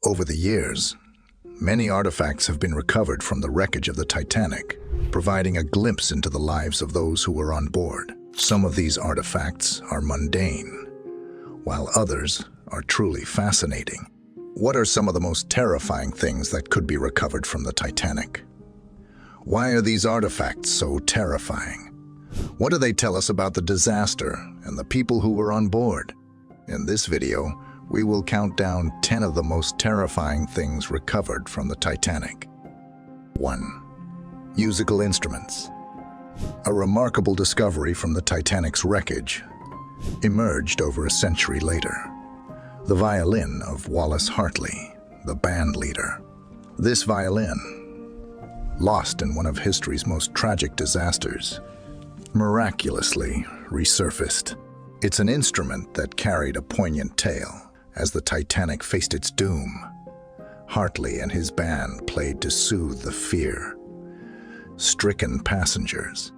Over the years, many artifacts have been recovered from the wreckage of the Titanic, providing a glimpse into the lives of those who were on board. Some of these artifacts are mundane, while others are truly fascinating. What are some of the most terrifying things that could be recovered from the Titanic? Why are these artifacts so terrifying? What do they tell us about the disaster and the people who were on board? In this video, we will count down 10 of the most terrifying things recovered from the Titanic. 1. Musical instruments. A remarkable discovery from the Titanic's wreckage emerged over a century later. The violin of Wallace Hartley, the band leader. This violin, lost in one of history's most tragic disasters, miraculously resurfaced. It's an instrument that carried a poignant tale. As the Titanic faced its doom, Hartley and his band played to soothe the fear-stricken passengers.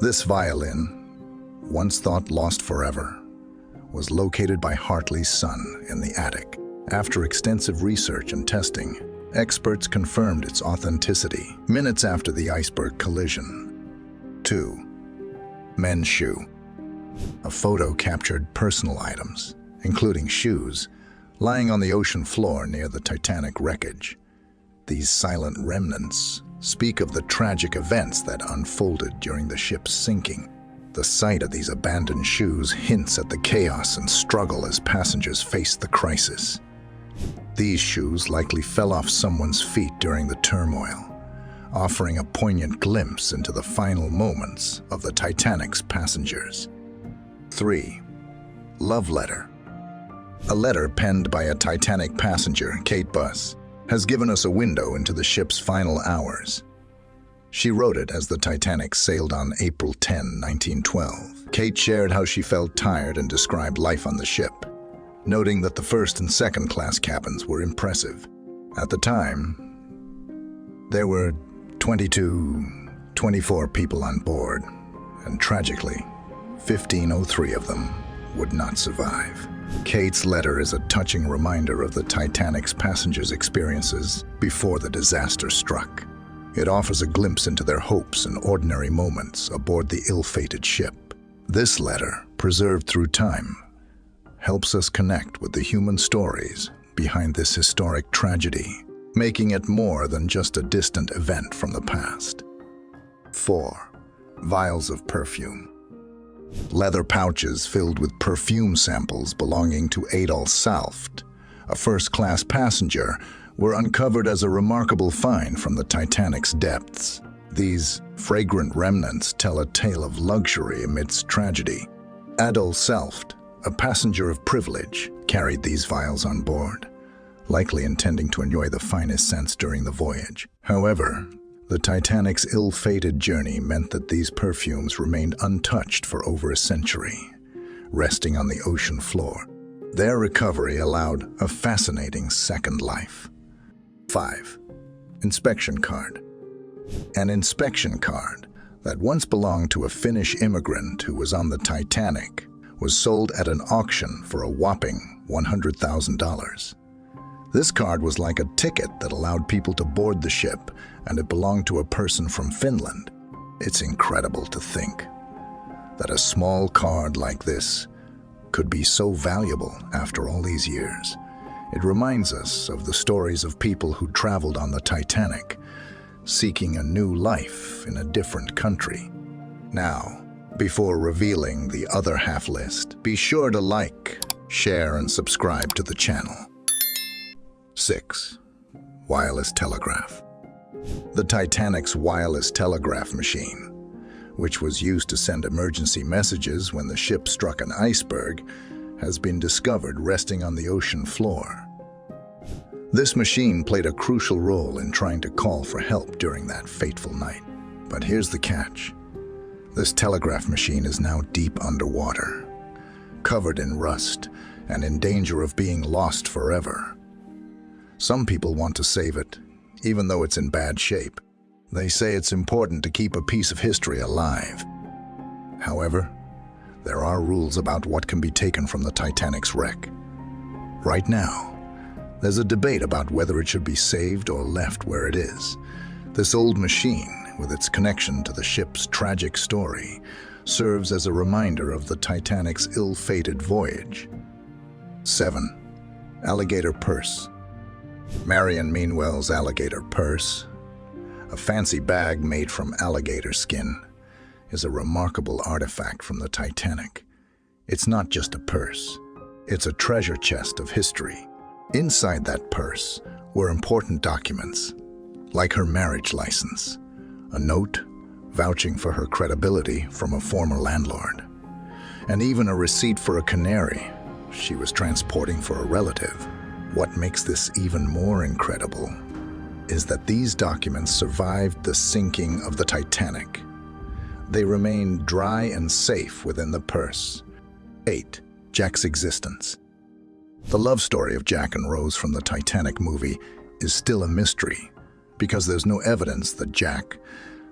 This violin, once thought lost forever, was located by Hartley's son in the attic. After extensive research and testing, experts confirmed its authenticity minutes after the iceberg collision. 2. Men's shoe. A photo captured personal items, including shoes, lying on the ocean floor near the Titanic wreckage. These silent remnants speak of the tragic events that unfolded during the ship's sinking. The sight of these abandoned shoes hints at the chaos and struggle as passengers faced the crisis. These shoes likely fell off someone's feet during the turmoil, offering a poignant glimpse into the final moments of the Titanic's passengers. 3. Love letter. A letter penned by a Titanic passenger, Kate Buss, has given us a window into the ship's final hours. She wrote it as the Titanic sailed on April 10, 1912. Kate shared how she felt tired and described life on the ship, noting that the first and second class cabins were impressive. At the time, there were 24 people on board, and tragically, 1503 of them would not survive. Kate's letter is a touching reminder of the Titanic's passengers' experiences before the disaster struck. It offers a glimpse into their hopes and ordinary moments aboard the ill-fated ship. This letter, preserved through time, helps us connect with the human stories behind this historic tragedy, making it more than just a distant event from the past. 4. Vials of perfume. Leather pouches filled with perfume samples belonging to Adolf Salft, a first-class passenger, were uncovered as a remarkable find from the Titanic's depths. These fragrant remnants tell a tale of luxury amidst tragedy. Adolf Salft, a passenger of privilege, carried these vials on board, likely intending to enjoy the finest scents during the voyage. However, the Titanic's ill-fated journey meant that these perfumes remained untouched for over a century, resting on the ocean floor. Their recovery allowed a fascinating second life. 5. Inspection card. An inspection card that once belonged to a Finnish immigrant who was on the Titanic was sold at an auction for a whopping $100,000. This card was like a ticket that allowed people to board the ship, and it belonged to a person from Finland. It's incredible to think that a small card like this could be so valuable after all these years. It reminds us of the stories of people who traveled on the Titanic, seeking a new life in a different country. Now, before revealing the other half list, be sure to like, share, and subscribe to the channel. 6. Wireless telegraph. The Titanic's wireless telegraph machine, which was used to send emergency messages when the ship struck an iceberg, has been discovered resting on the ocean floor. This machine played a crucial role in trying to call for help during that fateful night. But here's the catch. This telegraph machine is now deep underwater, covered in rust, and in danger of being lost forever. Some people want to save it, even though it's in bad shape. They say it's important to keep a piece of history alive. However, there are rules about what can be taken from the Titanic's wreck. Right now, There's a debate about whether it should be saved or left where it is. This old machine, with its connection to the ship's tragic story, serves as a reminder of the Titanic's ill-fated voyage. 7. Alligator Purse. Marion Meanwell's alligator purse, a fancy bag made from alligator skin, is a remarkable artifact from the Titanic. It's not just a purse, it's a treasure chest of history. Inside that purse were important documents, like her marriage license, a note vouching for her credibility from a former landlord, and even a receipt for a canary she was transporting for a relative. What makes this even more incredible is that these documents survived the sinking of the Titanic. They remain dry and safe within the purse. 8. Jack's existence. The love story of Jack and Rose from the Titanic movie is still a mystery because there's no evidence that Jack,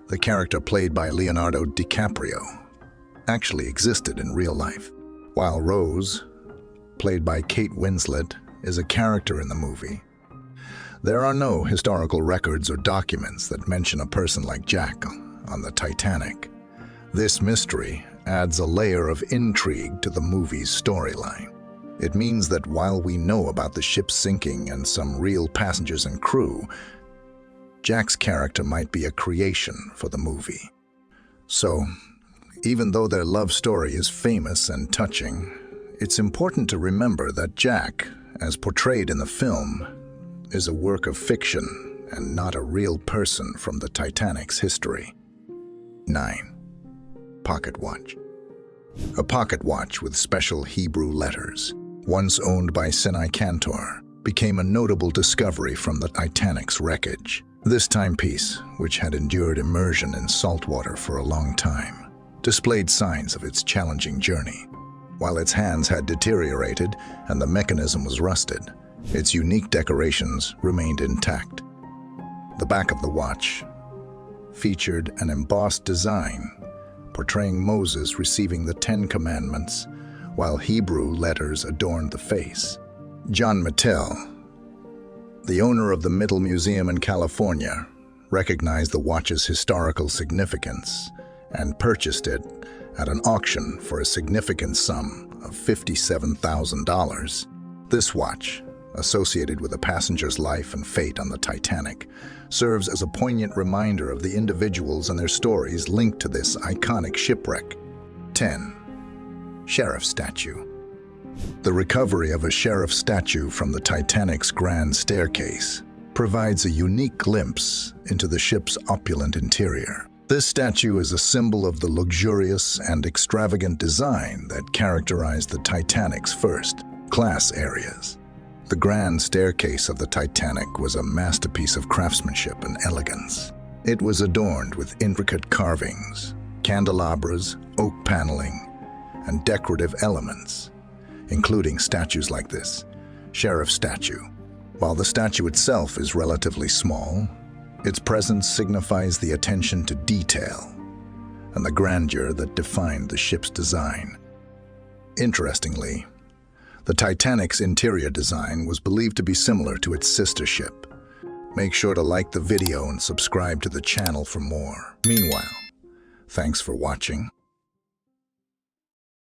the character played by Leonardo DiCaprio, actually existed in real life, while Rose, played by Kate Winslet, is a character in the movie. There are no historical records or documents that mention a person like Jack on the Titanic. This mystery adds a layer of intrigue to the movie's storyline. It means that while we know about the ship sinking and some real passengers and crew, Jack's character might be a creation for the movie. So, even though their love story is famous and touching, it's important to remember that Jack, as portrayed in the film, is a work of fiction and not a real person from the Titanic's history. 9. Pocket watch. A pocket watch with special Hebrew letters, once owned by Sinai Cantor, became a notable discovery from the Titanic's wreckage. This timepiece, which had endured immersion in salt water for a long time, displayed signs of its challenging journey. While its hands had deteriorated and the mechanism was rusted, its unique decorations remained intact. The back of the watch featured an embossed design portraying Moses receiving the 10 Commandments, while Hebrew letters adorned the face. John Mattel, the owner of the Mittel Museum in California, recognized the watch's historical significance and purchased it at an auction for a significant sum of $57,000. This watch, associated with a passenger's life and fate on the Titanic, serves as a poignant reminder of the individuals and their stories linked to this iconic shipwreck. 10. Sheriff Statue. The recovery of a sheriff statue from the Titanic's grand staircase provides a unique glimpse into the ship's opulent interior. This statue is a symbol of the luxurious and extravagant design that characterized the Titanic's first-class areas. The grand staircase of the Titanic was a masterpiece of craftsmanship and elegance. It was adorned with intricate carvings, candelabras, oak paneling, and decorative elements, including statues like this sheriff statue. While the statue itself is relatively small, its presence signifies the attention to detail and the grandeur that defined the ship's design. Interestingly, the Titanic's interior design was believed to be similar to its sister ship. Make sure to like the video and subscribe to the channel for more. Meanwhile, thanks for watching.